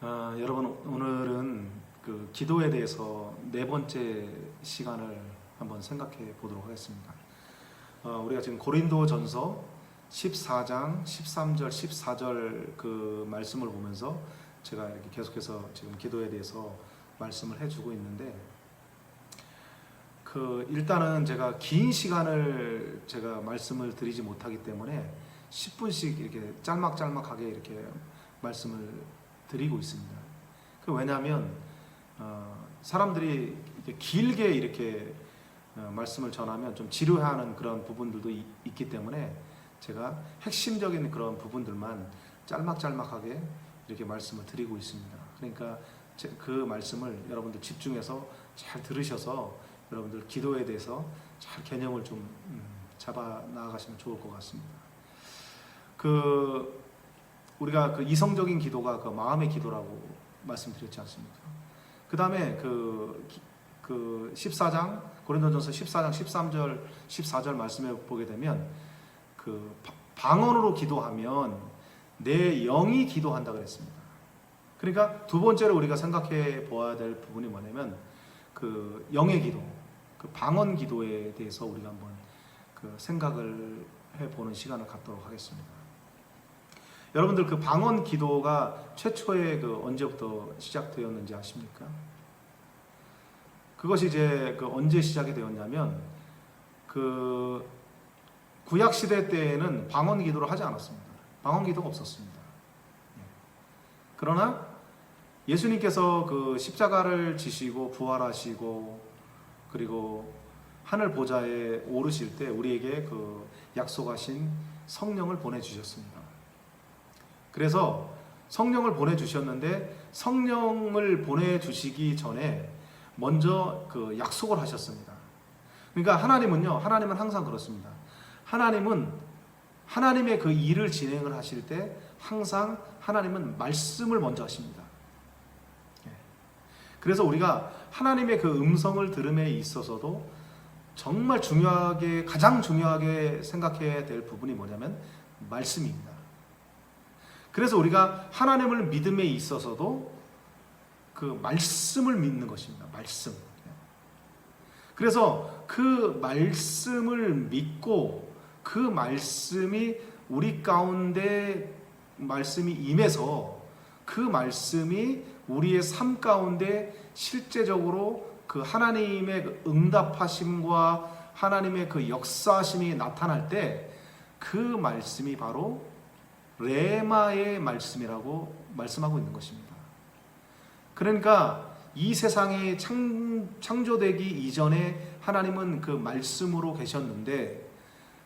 여러분, 오늘은 그 기도에 대해서 네 번째 시간을 한번 생각해 보도록 하겠습니다. 우리가 지금 고린도전서 14장 13절 14절 그 말씀을 보면서 제가 이렇게 계속해서 지금 기도에 대해서 말씀을 해주고 있는데, 일단은 제가 긴 시간을 제가 말씀을 드리지 못하기 때문에 10분씩 이렇게 짤막짤막하게 이렇게 말씀을 드리고 있습니다. 왜냐하면 사람들이 이렇게 길게 이렇게 말씀을 전하면 좀 지루해하는 그런 부분들도 있기 때문에 제가 핵심적인 그런 부분들만 짤막짤막하게 이렇게 말씀을 드리고 있습니다. 그러니까 그 말씀을 여러분들 집중해서 잘 들으셔서 여러분들 기도에 대해서 잘 개념을 좀 잡아 나가시면 좋을 것 같습니다. 우리가 그 이성적인 기도가 그 마음의 기도라고 말씀드렸지 않습니까? 그 다음에 그 14장, 고린도전서 14장 13절 14절 말씀에 보게 되면 그 방언으로 기도하면 내 영이 기도한다 그랬습니다. 그러니까 두 번째로 우리가 생각해 보아야 될 부분이 뭐냐면 그 영의 기도, 그 방언 기도에 대해서 우리가 한번 그 생각을 해보는 시간을 갖도록 하겠습니다. 여러분들 그 방언 기도가 최초에 언제부터 시작되었는지 아십니까? 그것이 이제 언제 시작이 되었냐면 구약 시대 때에는 방언 기도를 하지 않았습니다. 방언 기도가 없었습니다. 그러나 예수님께서 그 십자가를 지시고 부활하시고 그리고 하늘 보좌에 오르실 때 우리에게 그 약속하신 성령을 보내주셨습니다. 그래서 성령을 보내주셨는데 성령을 보내주시기 전에 먼저 그 약속을 하셨습니다. 그러니까 하나님은 항상 그렇습니다. 하나님은 하나님의 그 일을 진행을 하실 때 항상 하나님은 말씀을 먼저 하십니다. 그래서 우리가 하나님의 그 음성을 들음에 있어서도 정말 가장 중요하게 생각해야 될 부분이 뭐냐면 말씀입니다. 그래서 우리가 하나님을 믿음에 있어서도 그 말씀을 믿는 것입니다. 말씀. 그래서 그 말씀을 믿고 그 말씀이 우리 가운데 말씀이 임해서 그 말씀이 우리의 삶 가운데 실제적으로 그 하나님의 그 응답하심과 하나님의 그 역사하심이 나타날 때 그 말씀이 바로 레마의 말씀이라고 말씀하고 있는 것입니다. 그러니까 이 세상이 창조되기 이전에 하나님은 그 말씀으로 계셨는데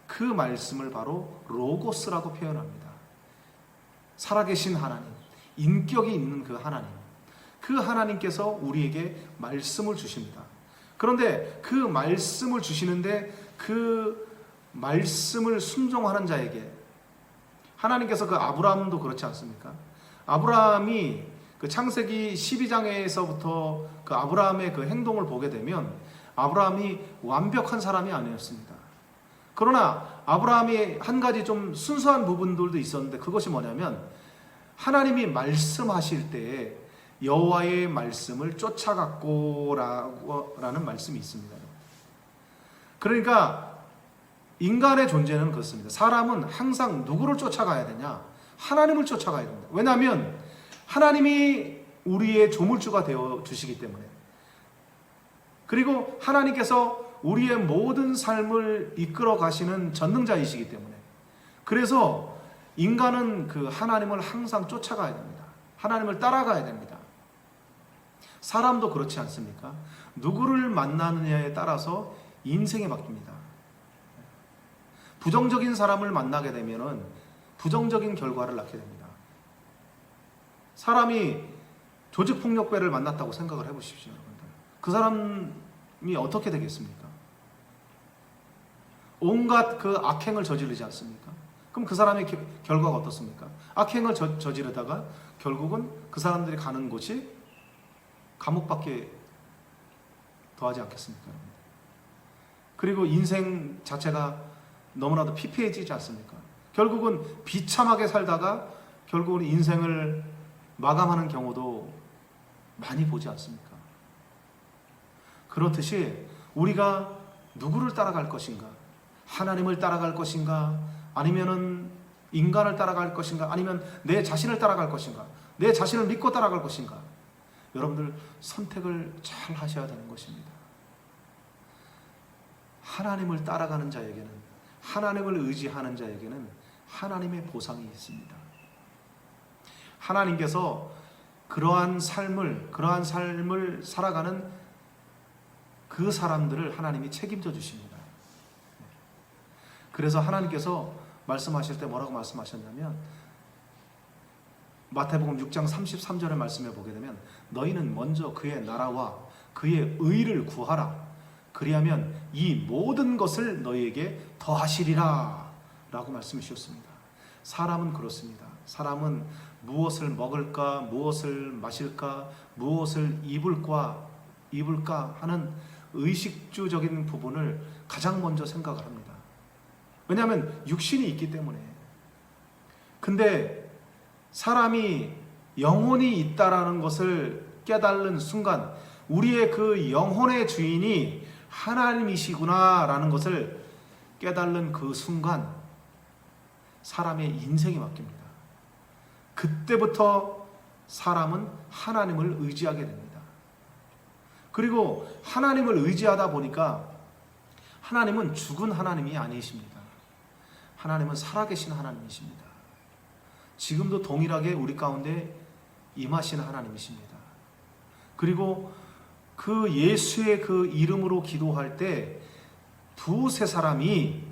그 말씀을 바로 로고스라고 표현합니다. 살아계신 하나님, 인격이 있는 그 하나님, 그 하나님께서 우리에게 말씀을 주십니다. 그런데 그 말씀을 주시는데 그 말씀을 순종하는 자에게 하나님께서 그 아브라함도 그렇지 않습니까? 아브라함이 그 창세기 12장에서부터 그 아브라함의 그 행동을 보게 되면 아브라함이 완벽한 사람이 아니었습니다. 그러나 아브라함이 한 가지 좀 순수한 부분들도 있었는데 그것이 뭐냐면 하나님이 말씀하실 때에 여호와의 말씀을 쫓아갔고라는 말씀이 있습니다. 그러니까 인간의 존재는 그렇습니다. 사람은 항상 누구를 쫓아가야 되냐? 하나님을 쫓아가야 됩니다. 왜냐하면 하나님이 우리의 조물주가 되어 주시기 때문에, 그리고 하나님께서 우리의 모든 삶을 이끌어 가시는 전능자이시기 때문에, 그래서 인간은 그 하나님을 항상 쫓아가야 됩니다. 하나님을 따라가야 됩니다. 사람도 그렇지 않습니까? 누구를 만나느냐에 따라서 인생이 바뀝니다. 부정적인 사람을 만나게 되면 부정적인 결과를 낳게 됩니다. 사람이 조직폭력배를 만났다고 생각을 해보십시오, 여러분들. 그 사람이 어떻게 되겠습니까? 온갖 그 악행을 저지르지 않습니까? 그럼 그 사람의 결과가 어떻습니까? 악행을 저지르다가 결국은 그 사람들이 가는 곳이 감옥밖에 더하지 않겠습니까? 그리고 인생 자체가 너무나도 피폐해지지 않습니까? 결국은 비참하게 살다가 결국은 인생을 마감하는 경우도 많이 보지 않습니까? 그렇듯이 우리가 누구를 따라갈 것인가? 하나님을 따라갈 것인가? 아니면은 인간을 따라갈 것인가? 아니면 내 자신을 따라갈 것인가? 내 자신을 믿고 따라갈 것인가? 여러분들 선택을 잘 하셔야 되는 것입니다. 하나님을 따라가는 자에게는, 하나님을 의지하는 자에게는 하나님의 보상이 있습니다. 하나님께서 그러한 삶을 살아가는 그 사람들을 하나님이 책임져 주십니다. 그래서 하나님께서 말씀하실 때 뭐라고 말씀하셨냐면, 마태복음 6장 33절의 말씀에 보게 되면 너희는 먼저 그의 나라와 그의 의를 구하라. 그리하면 이 모든 것을 너희에게 더하시리라 라고 말씀해 주셨습니다. 사람은 그렇습니다. 사람은 무엇을 먹을까, 무엇을 마실까, 무엇을 입을까 하는 의식주적인 부분을 가장 먼저 생각을 합니다. 왜냐하면 육신이 있기 때문에. 근데 사람이 영혼이 있다라는 것을 깨달는 순간, 우리의 그 영혼의 주인이 하나님이시구나 라는 것을 깨달는 그 순간 사람의 인생이 바뀝니다. 그때부터 사람은 하나님을 의지하게 됩니다. 그리고 하나님을 의지하다 보니까 하나님은 죽은 하나님이 아니십니다. 하나님은 살아계신 하나님이십니다. 지금도 동일하게 우리 가운데 임하시는 하나님이십니다. 그리고 그 예수의 그 이름으로 기도할 때 두세 사람이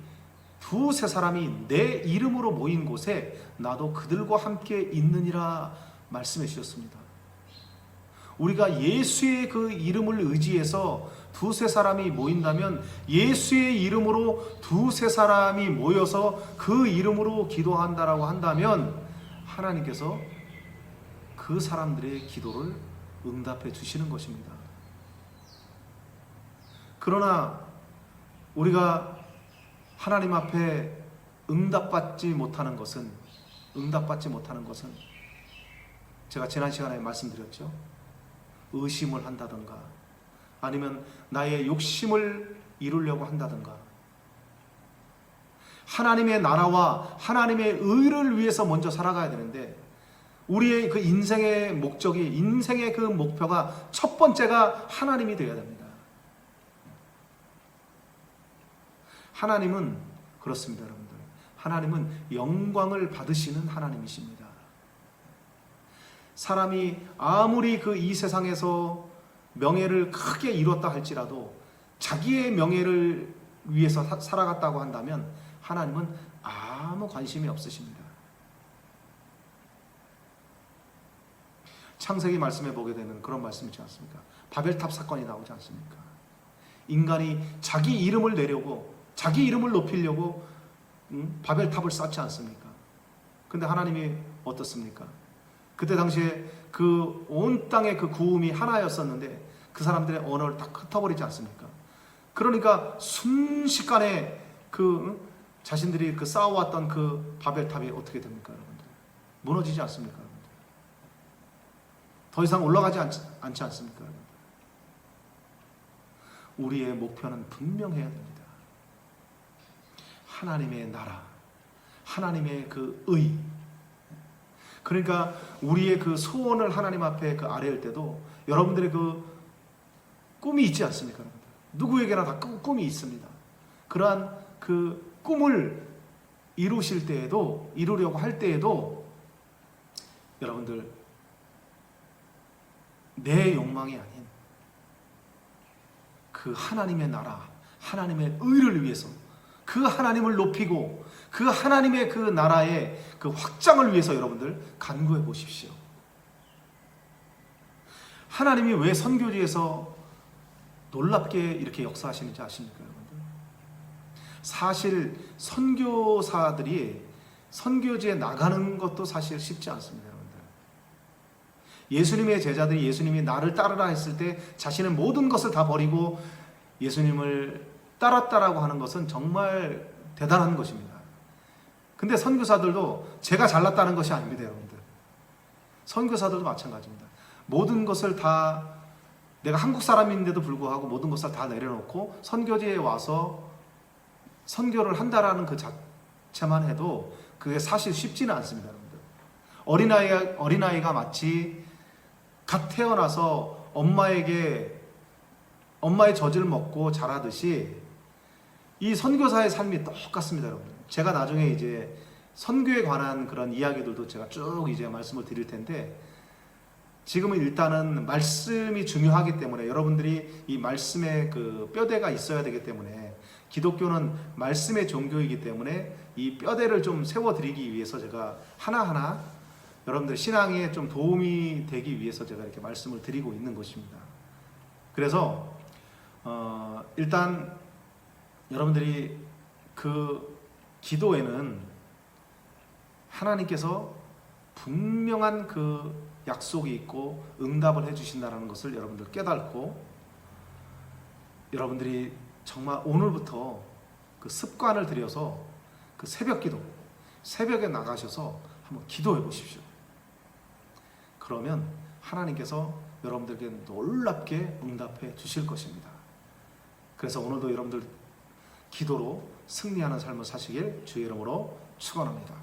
내 이름으로 모인 곳에 나도 그들과 함께 있느니라 말씀해 주셨습니다. 우리가 예수의 그 이름을 의지해서 두세 사람이 모인다면, 예수의 이름으로 두세 사람이 모여서 그 이름으로 기도한다라고 한다면 하나님께서 그 사람들의 기도를 응답해 주시는 것입니다. 그러나 우리가 하나님 앞에 응답받지 못하는 것은 제가 지난 시간에 말씀드렸죠. 의심을 한다든가, 아니면 나의 욕심을 이루려고 한다든가, 하나님의 나라와 하나님의 의를 위해서 먼저 살아가야 되는데, 우리의 그 인생의 목적이, 인생의 그 목표가 첫 번째가 하나님이 되어야 됩니다. 하나님은 그렇습니다, 여러분들. 하나님은 영광을 받으시는 하나님이십니다. 사람이 아무리 그 이 세상에서 명예를 크게 이뤘다 할지라도 자기의 명예를 위해서 살아갔다고 한다면 하나님은 아무 관심이 없으십니다. 창세기 말씀에 보게 되면 그런 말씀이 있지 않습니까? 바벨탑 사건이 나오지 않습니까? 인간이 자기 이름을 내려고, 자기 이름을 높이려고 바벨탑을 쌓지 않습니까? 근데 하나님이 어떻습니까? 그때 당시에 그 온 땅의 그 구음이 하나였었는데 그 사람들의 언어를 다 흩어버리지 않습니까? 그러니까 순식간에 자신들이 그 쌓아왔던 그 바벨탑이 어떻게 됩니까, 여러분들? 무너지지 않습니까, 여러분들? 더 이상 올라가지 않지 않습니까, 여러분들? 우리의 목표는 분명해야 됩니다. 하나님의 나라, 하나님의 그 의. 그러니까 우리의 그 소원을 하나님 앞에 그 아뢰을 때도 여러분들의 그 꿈이 있지 않습니까, 여러분들? 누구에게나 다 꿈이 있습니다. 그러한 그 꿈을 이루려고 할 때에도 여러분들, 내 욕망이 아닌 그 하나님의 나라, 하나님의 의를 위해서, 그 하나님을 높이고 그 하나님의 그 나라의 그 확장을 위해서 여러분들 간구해 보십시오. 하나님이 왜 선교지에서 놀랍게 이렇게 역사하시는지 아십니까, 여러분들? 사실 선교사들이 선교지에 나가는 것도 사실 쉽지 않습니다, 여러분들. 예수님의 제자들이 예수님이 나를 따르라 했을 때 자신의 모든 것을 다 버리고 예수님을 따랐다라고 하는 것은 정말 대단한 것입니다. 근데 선교사들도 제가 잘났다는 것이 아닙니다, 여러분들. 선교사들도 마찬가지입니다. 모든 것을 다 내가 한국 사람인데도 불구하고 모든 것을 다 내려놓고 선교지에 와서 선교를 한다라는 그 자체만 해도 그게 사실 쉽지는 않습니다, 여러분들. 어린아이가 마치 갓 태어나서 엄마의 젖을 먹고 자라듯이 이 선교사의 삶이 똑같습니다, 여러분. 제가 나중에 이제 선교에 관한 그런 이야기들도 제가 쭉 이제 말씀을 드릴 텐데, 지금은 일단은 말씀이 중요하기 때문에 여러분들이 이 말씀에 그 뼈대가 있어야 되기 때문에, 기독교는 말씀의 종교이기 때문에 이 뼈대를 좀 세워드리기 위해서 제가 하나하나 여러분들 신앙에 좀 도움이 되기 위해서 제가 이렇게 말씀을 드리고 있는 것입니다. 그래서 일단 여러분들이 그 기도에는 하나님께서 분명한 그 약속이 있고 응답을 해주신다는 것을 여러분들 깨닫고, 여러분들이 정말 오늘부터 그 습관을 들여서 그 새벽 기도, 새벽에 나가셔서 한번 기도해 보십시오. 그러면 하나님께서 여러분들에게 놀랍게 응답해 주실 것입니다. 그래서 오늘도 여러분들 기도로 승리하는 삶을 사시길 주의 이름으로 축원합니다.